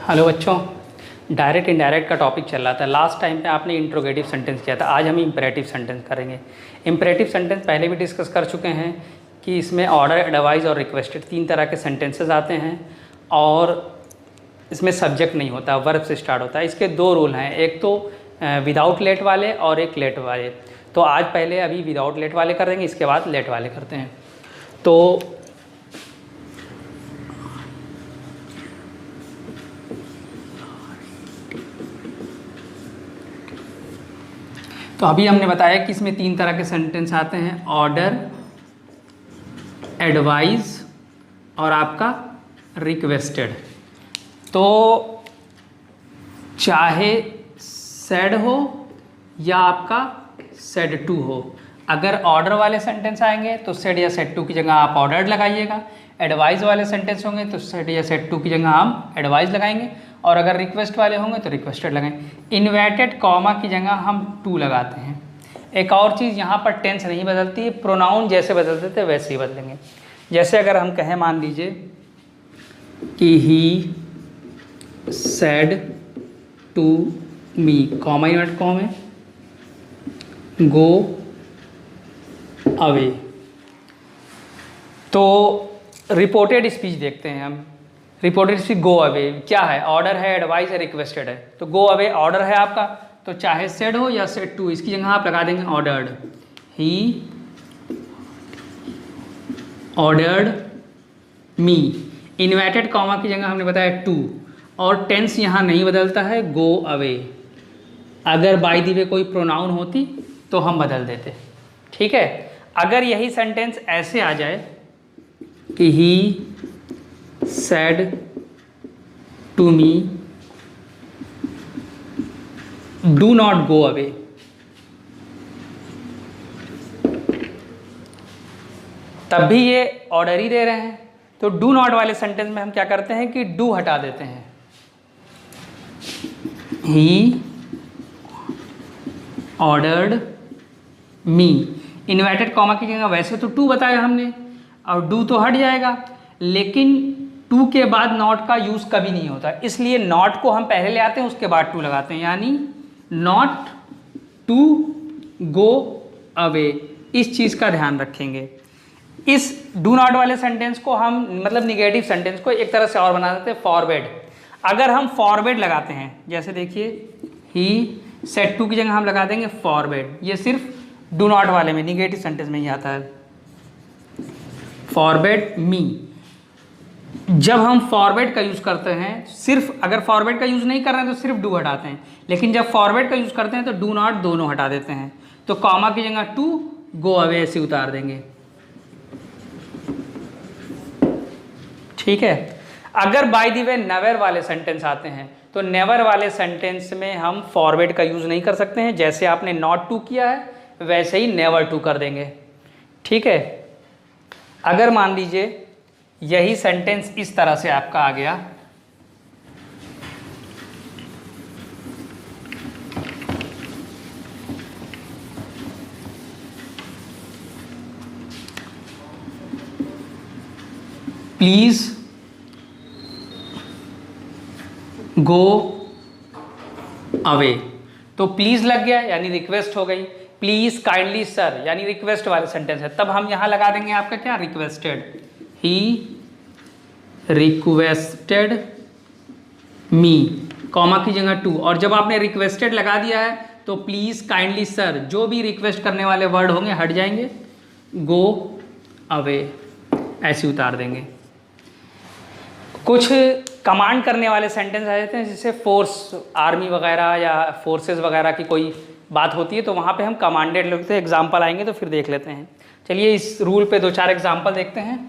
Hello बच्चों, direct indirect का topic चल रहा था। लास्ट टाइम पे आपने इंट्रोगेटिव सेंटेंस किया था, आज हम इम्परेटिव सेंटेंस करेंगे। इम्परेटिव सेंटेंस पहले भी डिस्कस कर चुके हैं कि इसमें ऑर्डर, एडवाइस और रिक्वेस्टेड 3 तरह के सेंटेंसेस आते हैं और इसमें सब्जेक्ट नहीं होता, वर्ब से स्टार्ट होता है। इसके 2 रूल हैं, एक तो विदाउट लेट वाले और एक लेट वाले। तो आज पहले अभी विदाउट लेट वाले कर देंगे, इसके बाद लेट वाले करते हैं। तो अभी हमने बताया कि इसमें 3 तरह के सेंटेंस आते हैं, ऑर्डर, एडवाइस और आपका रिक्वेस्टेड। तो चाहे सेड हो या आपका सेड टू हो, अगर ऑर्डर वाले सेंटेंस आएंगे तो सेड या सेड टू की जगह आप ऑर्डर्ड लगाइएगा। एडवाइस वाले सेंटेंस होंगे तो सेड या सेड टू की जगह हम एडवाइस लगाएंगे, और अगर रिक्वेस्ट वाले होंगे तो रिक्वेस्टेड लगाएंगे। इन्वर्टेड कॉमा की जगह हम टू लगाते हैं। एक और चीज़, यहाँ पर टेंस नहीं बदलती है, प्रोनाउन जैसे बदलते थे वैसे ही बदलेंगे। जैसे अगर हम कहें, मान लीजिए कि he said to me, comma invert comma है, गो अवे। तो रिपोर्टेड स्पीच देखते हैं हम। रिपोर्टेड स्पीच गो अवे क्या है, ऑर्डर है, एडवाइस है, रिक्वेस्टेड है। तो गो अवे ऑर्डर है आपका, तो चाहे सेड हो या सेड टू, इसकी जगह आप लगा देंगे ordered. He ordered me. Inverted comma की जगह हमने बताया टू, और टेंस यहाँ नहीं बदलता है, गो अवे। अगर बाय द वे कोई प्रोनाउन होती तो हम बदल देते, ठीक है। अगर यही सेंटेंस ऐसे आ जाए कि he said to me do not go away, तब भी ये ऑर्डर ही दे रहे हैं। तो डू नॉट वाले सेंटेंस में हम क्या करते हैं कि डू हटा देते हैं। He ordered me, inverted comma की जगह वैसे तो टू बताया हमने, और डू तो हट जाएगा, लेकिन टू के बाद नॉट का यूज़ कभी नहीं होता, इसलिए नॉट को हम पहले ले आते हैं, उसके बाद टू लगाते हैं, यानी नॉट टू गो अवे। इस चीज़ का ध्यान रखेंगे। इस डू नॉट वाले सेंटेंस को हम, मतलब निगेटिव सेंटेंस को एक तरह से और बना देते हैं, फॉरवर्ड। अगर हम फॉरवर्ड लगाते हैं, जैसे देखिए ही सेड टू की जगह हम लगा देंगे फॉरवर्ड, ये सिर्फ डू नॉट वाले में, निगेटिव सेंटेंस में ही आता है, फॉरवर्ड मी। जब हम फॉरवर्ड का यूज़ करते हैं, सिर्फ अगर फॉरवर्ड का यूज़ नहीं कर रहे हैं तो सिर्फ डू हटाते हैं, लेकिन जब फॉरवर्ड का यूज़ करते हैं तो डू नॉट दोनों हटा देते हैं। तो कॉमा की जगह टू, गो अवे ऐसे उतार देंगे, ठीक है। अगर बाय द वे नेवर वाले सेंटेंस आते हैं तो नेवर वाले सेंटेंस में हम फॉरवर्ड का यूज़ नहीं कर सकते हैं। जैसे आपने नॉट टू किया है वैसे ही नेवर टू कर देंगे, ठीक है। अगर मान लीजिए यही सेंटेंस इस तरह से आपका आ गया, प्लीज गो अवे, तो प्लीज लग गया यानी रिक्वेस्ट हो गई। प्लीज काइंडली सर यानी रिक्वेस्ट वाले सेंटेंस है, तब हम यहां लगा देंगे आपका क्या, requested. He requested me, comma की जगह टू, और जब आपने रिक्वेस्टेड लगा दिया है तो प्लीज काइंडली सर, जो भी रिक्वेस्ट करने वाले वर्ड होंगे हट जाएंगे, गो अवे ऐसे उतार देंगे। कुछ कमांड करने वाले सेंटेंस आ जाते हैं, जैसे फोर्स, आर्मी वगैरह या फोर्सेस वगैरह की कोई बात होती है तो वहाँ पे हम कमांडेड लिखते हैं। एग्जाम्पल आएंगे तो फिर देख लेते हैं। चलिए इस रूल पे 2-4 एग्जाम्पल देखते हैं।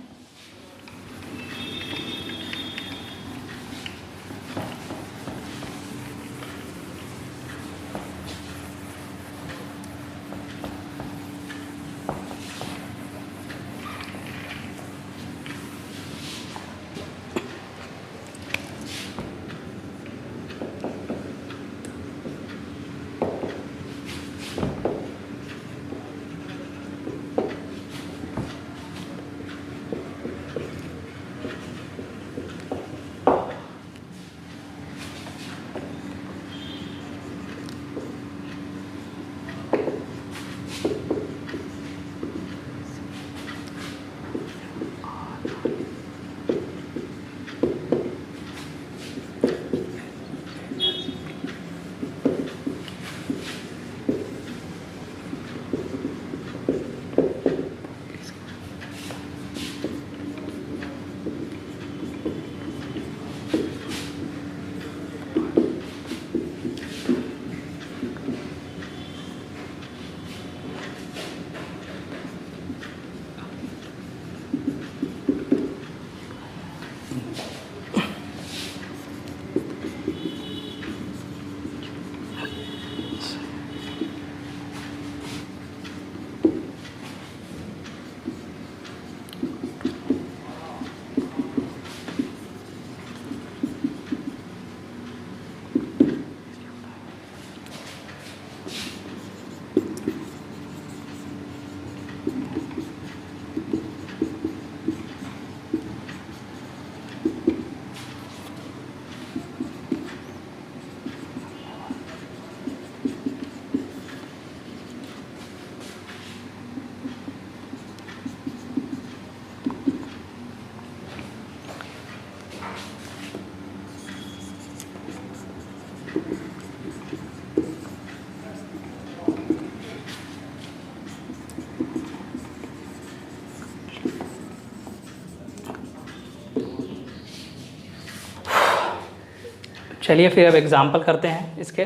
चलिए फिर अब एग्जाम्पल करते हैं इसके।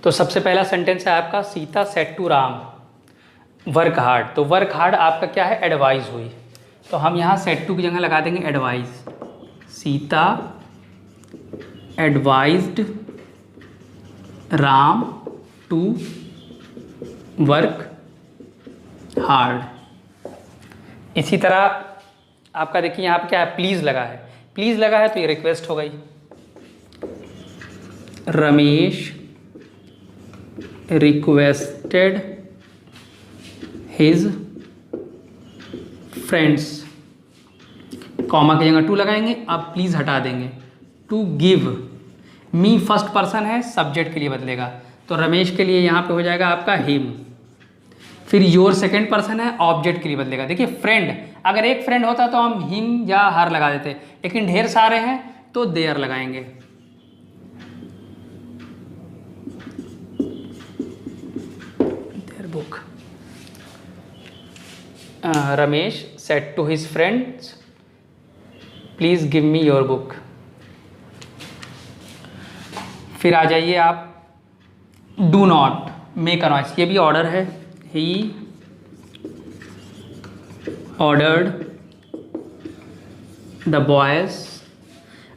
तो सबसे पहला सेंटेंस है आपका, Sita said to Ram work hard. तो वर्क हार्ड आपका क्या है, एडवाइस हुई, तो हम यहाँ सेड टू की जगह लगा देंगे advice. Sita advised Ram to work hard. इसी तरह आपका देखिए यहाँ पे क्या है, प्लीज़ लगा है, प्लीज़ लगा है तो ये रिक्वेस्ट हो गई। Ramesh requested his friends, comma की जगह टू लगाएंगे, अब प्लीज़ हटा देंगे। To give, me first person है, सब्जेक्ट के लिए बदलेगा, तो रमेश के लिए यहाँ पे हो जाएगा आपका हिम। फिर योर सेकेंड पर्सन है, ऑब्जेक्ट के लिए बदलेगा। देखिए फ्रेंड, अगर एक फ्रेंड होता तो हम हिम या हर लगा देते, लेकिन ढेर सारे हैं तो देयर लगाएंगे। Their book. Ramesh said to his friends, please give me your book. फिर आ जाइए आप, do not make a noise, ये भी ऑर्डर है। He ordered the boys.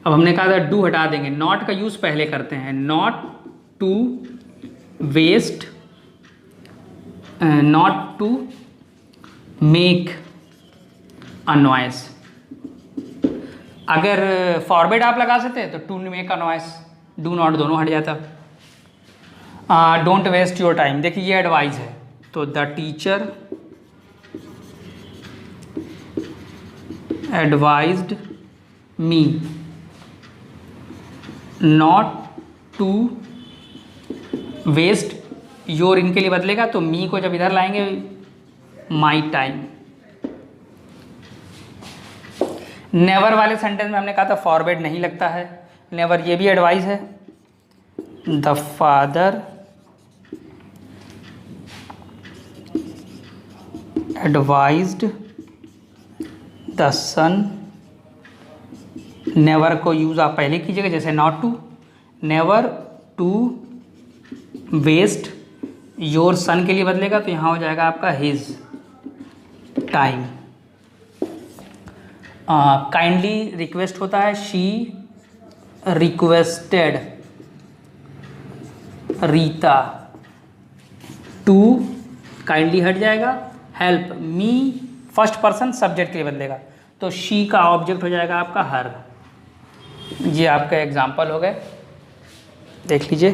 अब हमने कहा था डू हटा देंगे, नॉट का यूज़ पहले करते हैं। Not to waste, not to make a noise. अगर फॉरवर्ड आप लगा सकते तो to make a noise, do not दोनों हट जाता। डोंट वेस्ट योर टाइम, देखिए ये एडवाइस है, तो the teacher advised me not to waste your, इनके लिए बदलेगा तो मी को जब इधर लाएंगे माई टाइम। नेवर वाले सेंटेंस में हमने कहा था फॉरवर्ड नहीं लगता है, नेवर ये भी एडवाइस है। The father advised the son, never को यूज़ आप पहले कीजिएगा, जैसे not to, never to waste your son के लिए बदलेगा तो यहाँ हो जाएगा आपका हिज टाइम। काइंडली रिक्वेस्ट होता है, she requested Rita to, kindly हट जाएगा। Help me first person subject के लिए बदलेगा तो शी का ऑब्जेक्ट हो जाएगा आपका हर। ये आपका एग्जाम्पल हो गए, देख लीजिए।